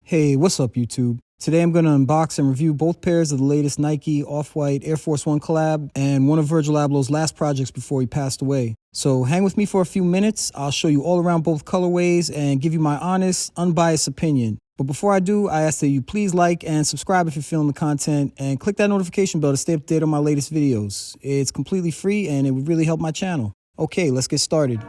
Hey, what's up YouTube? Today I'm going to unbox and review both pairs of the latest Nike Off-White Air Force One collab and one of Virgil Abloh's last projects before he passed away. So hang with me for a few minutes. I'll show you all around both colorways and give you my honest, unbiased opinion. But before I do, I ask that you please like and subscribe if you're feeling the content and click that notification bell to stay updated on my latest videos. It's completely free and it would really help my channel. Okay, let's get started.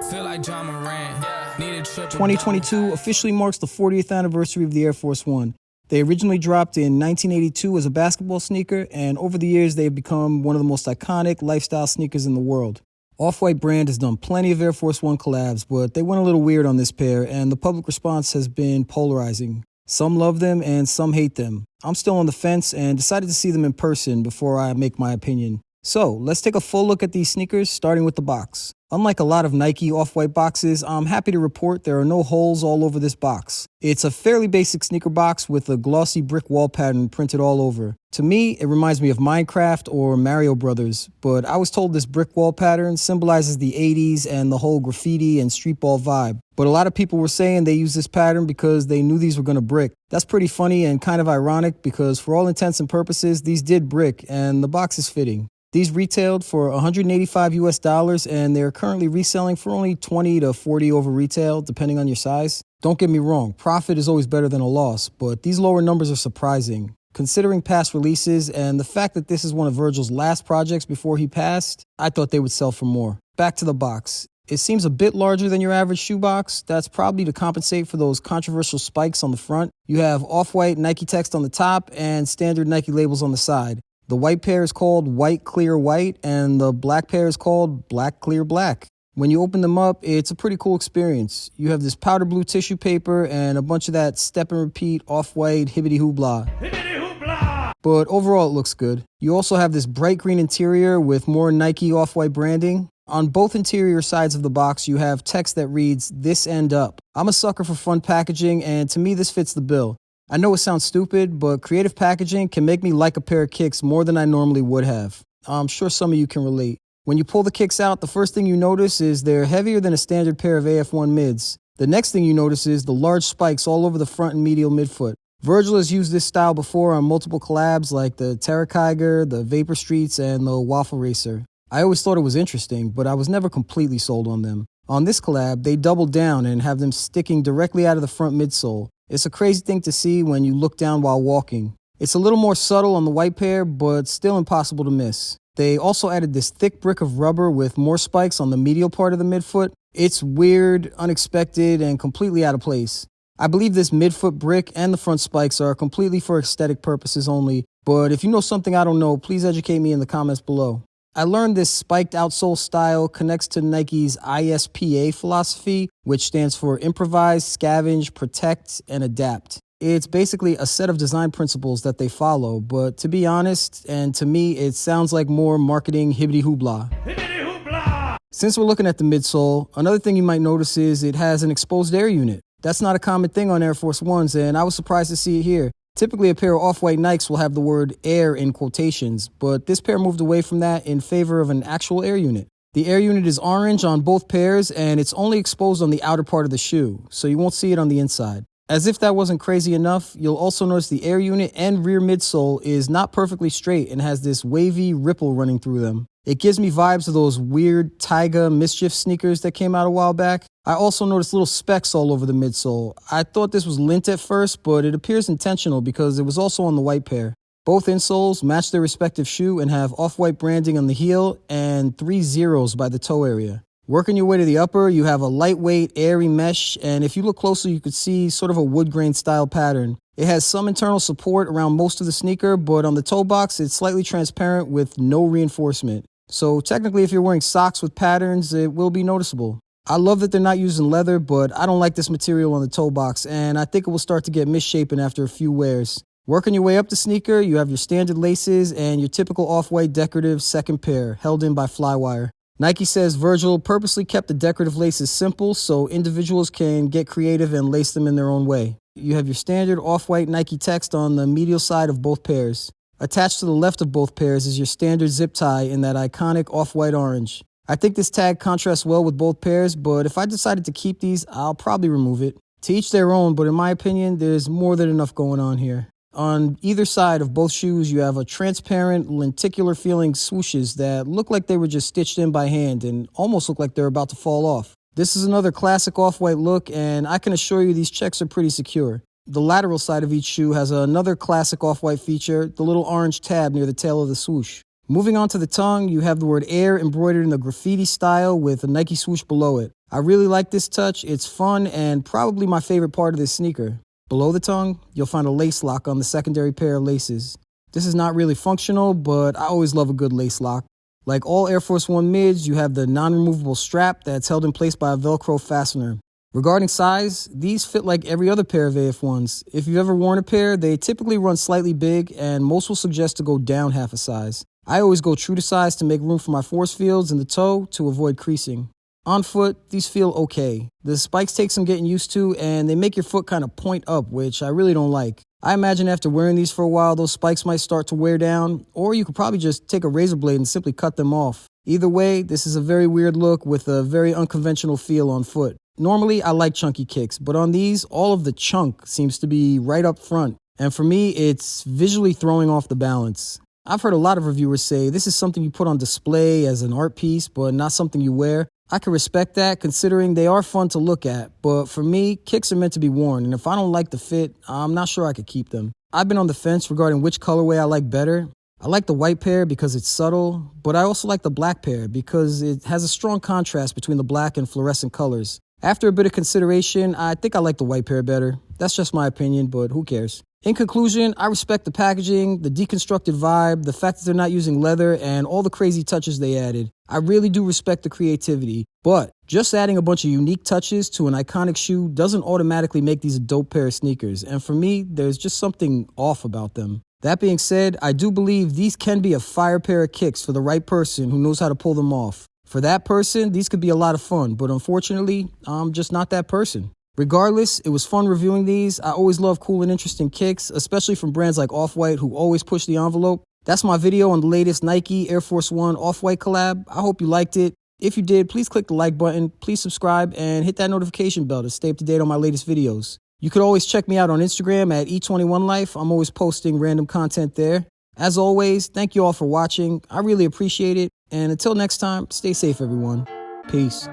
Feel like John Moran. 2022 officially marks the 40th anniversary of the Air Force One. They originally dropped in 1982 as a basketball sneaker, and over the years they have become one of the most iconic lifestyle sneakers in the world. Off-White brand has done plenty of Air Force One collabs, but they went a little weird on this pair, and the public response has been polarizing. Some love them and some hate them. I'm still on the fence and decided to see them in person before I make my opinion. So let's take a full look at these sneakers, starting with the box. Unlike a lot of Nike Off-White boxes, I'm happy to report there are no holes all over this box. It's a fairly basic sneaker box with a glossy brick wall pattern printed all over. To me, it reminds me of Minecraft or Mario Brothers, but I was told this brick wall pattern symbolizes the 80s and the whole graffiti and street ball vibe. But a lot of people were saying they used this pattern because they knew these were going to brick. That's pretty funny and kind of ironic because for all intents and purposes, these did brick and the box is fitting. These retailed for $185 US and they're currently reselling for only $20 to $40 over retail, depending on your size. Don't get me wrong, profit is always better than a loss, but these lower numbers are surprising. Considering past releases and the fact that this is one of Virgil's last projects before he passed, I thought they would sell for more. Back to the box. It seems a bit larger than your average shoebox. That's probably to compensate for those controversial spikes on the front. You have Off-White Nike text on the top and standard Nike labels on the side. The white pair is called White Clear White, and the black pair is called Black Clear Black. When you open them up, it's a pretty cool experience. You have this powder blue tissue paper and a bunch of that step and repeat Off-White hibbity hoopla. But overall, it looks good. You also have this bright green interior with more Nike Off-White branding. On both interior sides of the box, you have text that reads, "This End Up." I'm a sucker for fun packaging, and to me, this fits the bill. I know it sounds stupid, but creative packaging can make me like a pair of kicks more than I normally would have. I'm sure some of you can relate. When you pull the kicks out, the first thing you notice is they're heavier than a standard pair of AF1 mids. The next thing you notice is the large spikes all over the front and medial midfoot. Virgil has used this style before on multiple collabs like the Terra Kiger, the Vapor Streets, and the Waffle Racer. I always thought it was interesting, but I was never completely sold on them. On this collab, they doubled down and have them sticking directly out of the front midsole. It's a crazy thing to see when you look down while walking. It's a little more subtle on the white pair, but still impossible to miss. They also added this thick brick of rubber with more spikes on the medial part of the midfoot. It's weird, unexpected, and completely out of place. I believe this midfoot brick and the front spikes are completely for aesthetic purposes only, but if you know something I don't know, please educate me in the comments below. I learned this spiked outsole style connects to Nike's ISPA philosophy, which stands for Improvise, Scavenge, Protect, and Adapt. It's basically a set of design principles that they follow, but to be honest, and to me, it sounds like more marketing hibbity hoopla. Since we're looking at the midsole, another thing you might notice is it has an exposed air unit. That's not a common thing on Air Force Ones, and I was surprised to see it here. Typically, a pair of Off-White Nikes will have the word air in quotations, but this pair moved away from that in favor of an actual air unit. The air unit is orange on both pairs, and it's only exposed on the outer part of the shoe, so you won't see it on the inside. As if that wasn't crazy enough, you'll also notice the air unit and rear midsole is not perfectly straight and has this wavy ripple running through them. It gives me vibes of those weird Tyga Mischief sneakers that came out a while back. I also noticed little specks all over the midsole. I thought this was lint at first, but it appears intentional because it was also on the white pair. Both insoles match their respective shoe and have Off-White branding on the heel and 3 zeros by the toe area. Working your way to the upper, you have a lightweight, airy mesh, and if you look closer, you could see sort of a wood grain style pattern. It has some internal support around most of the sneaker, but on the toe box, it's slightly transparent with no reinforcement. So technically, if you're wearing socks with patterns, it will be noticeable. I love that they're not using leather, but I don't like this material on the toe box, and I think it will start to get misshapen after a few wears. Working your way up the sneaker, you have your standard laces and your typical Off-White decorative second pair, held in by flywire. Nike says Virgil purposely kept the decorative laces simple so individuals can get creative and lace them in their own way. You have your standard Off-White Nike text on the medial side of both pairs. Attached to the left of both pairs is your standard zip tie in that iconic Off-White orange. I think this tag contrasts well with both pairs, but if I decided to keep these, I'll probably remove it. To each their own, but in my opinion, there's more than enough going on here. On either side of both shoes, you have a transparent, lenticular feeling swooshes that look like they were just stitched in by hand and almost look like they're about to fall off. This is another classic off-white look, and I can assure you these checks are pretty secure. The lateral side of each shoe has another classic off-white feature, the little orange tab near the tail of the swoosh. Moving on to the tongue, you have the word Air embroidered in the graffiti style with a Nike swoosh below it. I really like this touch, it's fun and probably my favorite part of this sneaker. Below the tongue, you'll find a lace lock on the secondary pair of laces. This is not really functional, but I always love a good lace lock. Like all Air Force One mids, you have the non-removable strap that's held in place by a Velcro fastener. Regarding size, these fit like every other pair of AF1s. If you've ever worn a pair, they typically run slightly big, and most will suggest to go down half a size. I always go true to size to make room for my force fields in the toe to avoid creasing. On foot, these feel okay. The spikes take some getting used to, and they make your foot kind of point up, which I really don't like. I imagine after wearing these for a while, those spikes might start to wear down, or you could probably just take a razor blade and simply cut them off. Either way, this is a very weird look with a very unconventional feel on foot. Normally, I like chunky kicks, but on these, all of the chunk seems to be right up front. And for me, it's visually throwing off the balance. I've heard a lot of reviewers say this is something you put on display as an art piece, but not something you wear. I can respect that considering they are fun to look at, but for me, kicks are meant to be worn, and if I don't like the fit, I'm not sure I could keep them. I've been on the fence regarding which colorway I like better. I like the white pair because it's subtle, but I also like the black pair because it has a strong contrast between the black and fluorescent colors. After a bit of consideration, I think I like the white pair better. That's just my opinion, but who cares? In conclusion, I respect the packaging, the deconstructed vibe, the fact that they're not using leather, and all the crazy touches they added. I really do respect the creativity, but just adding a bunch of unique touches to an iconic shoe doesn't automatically make these a dope pair of sneakers, and for me, there's just something off about them. That being said, I do believe these can be a fire pair of kicks for the right person who knows how to pull them off. For that person, these could be a lot of fun, but unfortunately, I'm just not that person. Regardless, it was fun reviewing these. I always love cool and interesting kicks, especially from brands like Off-White who always push the envelope. That's my video on the latest Nike Air Force One Off-White collab. I hope you liked it. If you did, please click the like button, please subscribe, and hit that notification bell to stay up to date on my latest videos. You could always check me out on Instagram at E21Life. I'm always posting random content there. As always, thank you all for watching. I really appreciate it. And until next time, stay safe, everyone. Peace.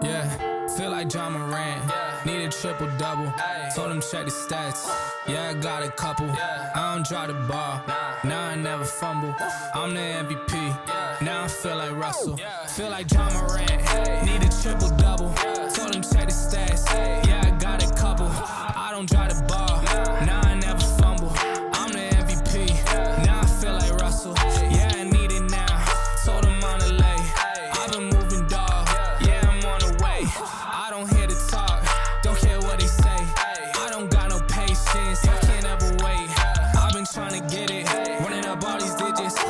Yeah, feel like John Morant. Need a triple double. Told him check the stats. Yeah, I got a couple. I don't drop the ball. Now I never fumble. I'm the MVP. Now I feel like Russell. Feel like John Morant. Need a triple double. Told him check the stats. Yeah, I got a couple. I don't drop the ball. Now I never fumble. I'm the MVP. Now I feel like Russell. Yeah, I need it now. Told him on the lay. I've been moving, dog. Yeah, I'm on the way. I don't hear the talk. Don't care what they say. I don't got no patience. I can't ever wait. I've been trying to get it. Running up all these digits.